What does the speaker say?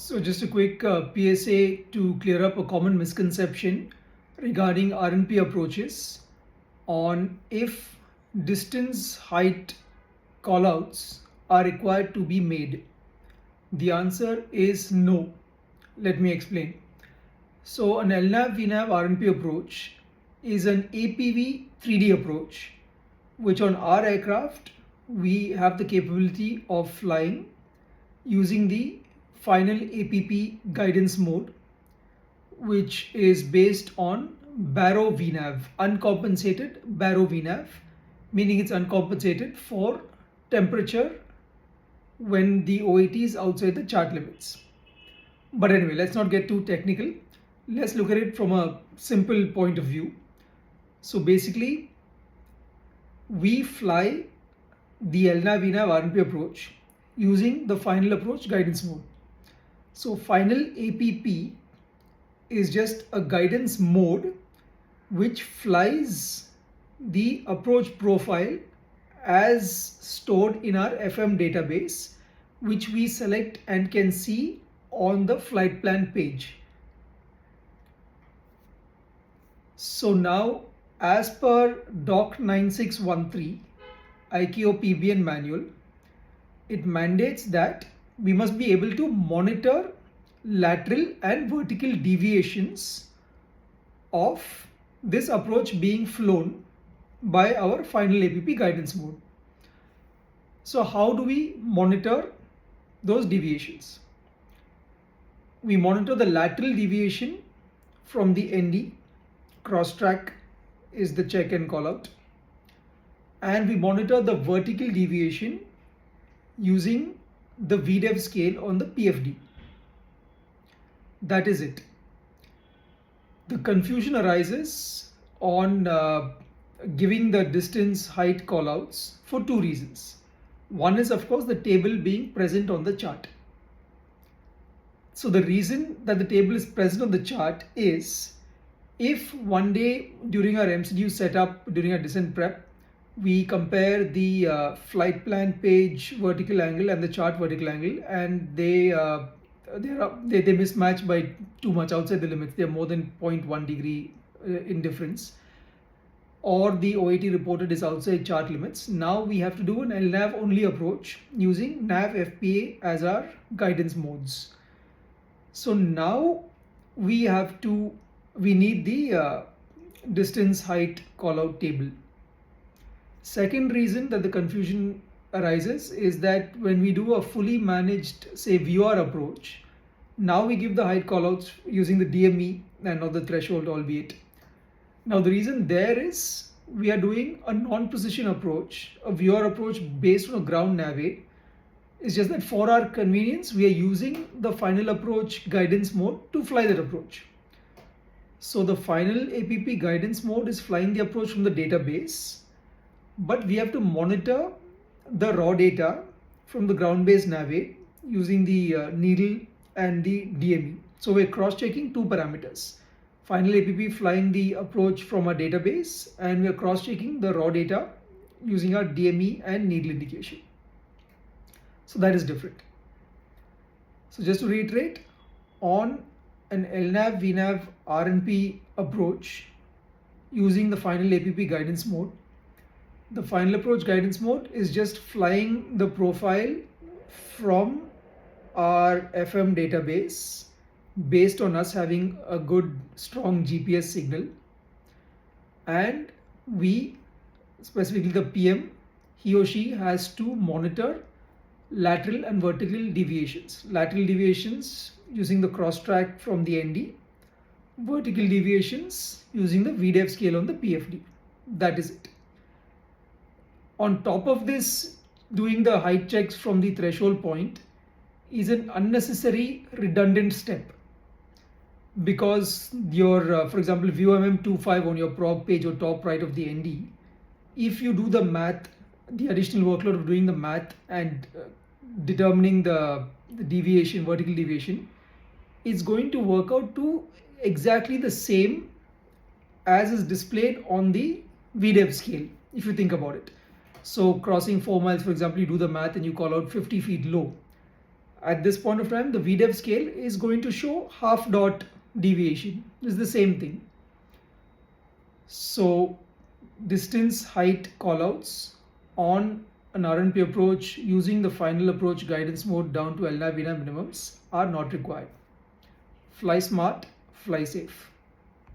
So just a quick PSA to clear up a common misconception regarding RNP approaches on if distance height callouts are required to be made. The answer is no. Let me explain. So an LNAV VNAV RNP approach is an APV 3D approach which on our aircraft we have the capability of flying using the final APP guidance mode, which is based on Barrow VNAV, uncompensated Barrow VNAV, meaning it's uncompensated for temperature when the OAT is outside the chart limits. But anyway, let's not get too technical. Let's look at it from a simple point of view. So basically, we fly the LNAV VNAV RNP approach using the final approach guidance mode. So final APP is just a guidance mode which flies the approach profile as stored in our FM database, which we select and can see on the flight plan page. So now, as per Doc 9613 ICAO PBN manual, it mandates that we must be able to monitor lateral and vertical deviations of this approach being flown by our final APP guidance mode. So how do we monitor those deviations? We monitor the lateral deviation from the ND, cross track is the check and call out, and we monitor the vertical deviation using the VNAV scale on the PFD. That is it. The confusion arises on giving the distance height callouts for two reasons. One is, of course, the table being present on the chart. So the reason that the table is present on the chart is if one day during our MCDU setup, during our descent prep, we compare the flight plan page vertical angle and the chart vertical angle, and they mismatch by too much outside the limits. They're more than 0.1 degree in difference, or the OAT reported is outside chart limits. Now we have to do an LNAV only approach using NAV FPA as our guidance modes. So now we need the distance height callout table. Second reason that the confusion arises is that when we do a fully managed, say, VR approach, now we give the height callouts using the DME and not the threshold, albeit. Now the reason there is we are doing a non-precision approach, a VR approach based on a ground nav aid. It's just that for our convenience, we are using the final approach guidance mode to fly that approach. So the final APP guidance mode is flying the approach from the database, but we have to monitor the raw data from the ground-based nav aid using the needle and the DME. So we're cross-checking two parameters. Final APP flying the approach from our database, and we're cross-checking the raw data using our DME and needle indication. So that is different. So just to reiterate, on an LNAV VNAV RNP approach using the final APP guidance mode, the final approach guidance mode is just flying the profile from our FM database based on us having a good strong GPS signal, and we, specifically the PM, he or she has to monitor lateral and vertical deviations. Lateral deviations using the cross track from the ND, vertical deviations using the VNAV scale on the PFD. That is it. On top of this, doing the height checks from the threshold point is an unnecessary redundant step, because your, for example, VOMM25 on your prog page or top right of the ND, if you do the math, the additional workload of doing the math and determining the deviation, vertical deviation, it's going to work out to exactly the same as is displayed on the VNAV scale, if you think about it. So crossing 4 miles, for example, you do the math and you call out 50 feet low. At this point of time, the VNAV scale is going to show half dot deviation. It's the same thing. So distance height callouts on an RNP approach using the final approach guidance mode down to LNAV VNAV minimums are not required. Fly smart, fly safe.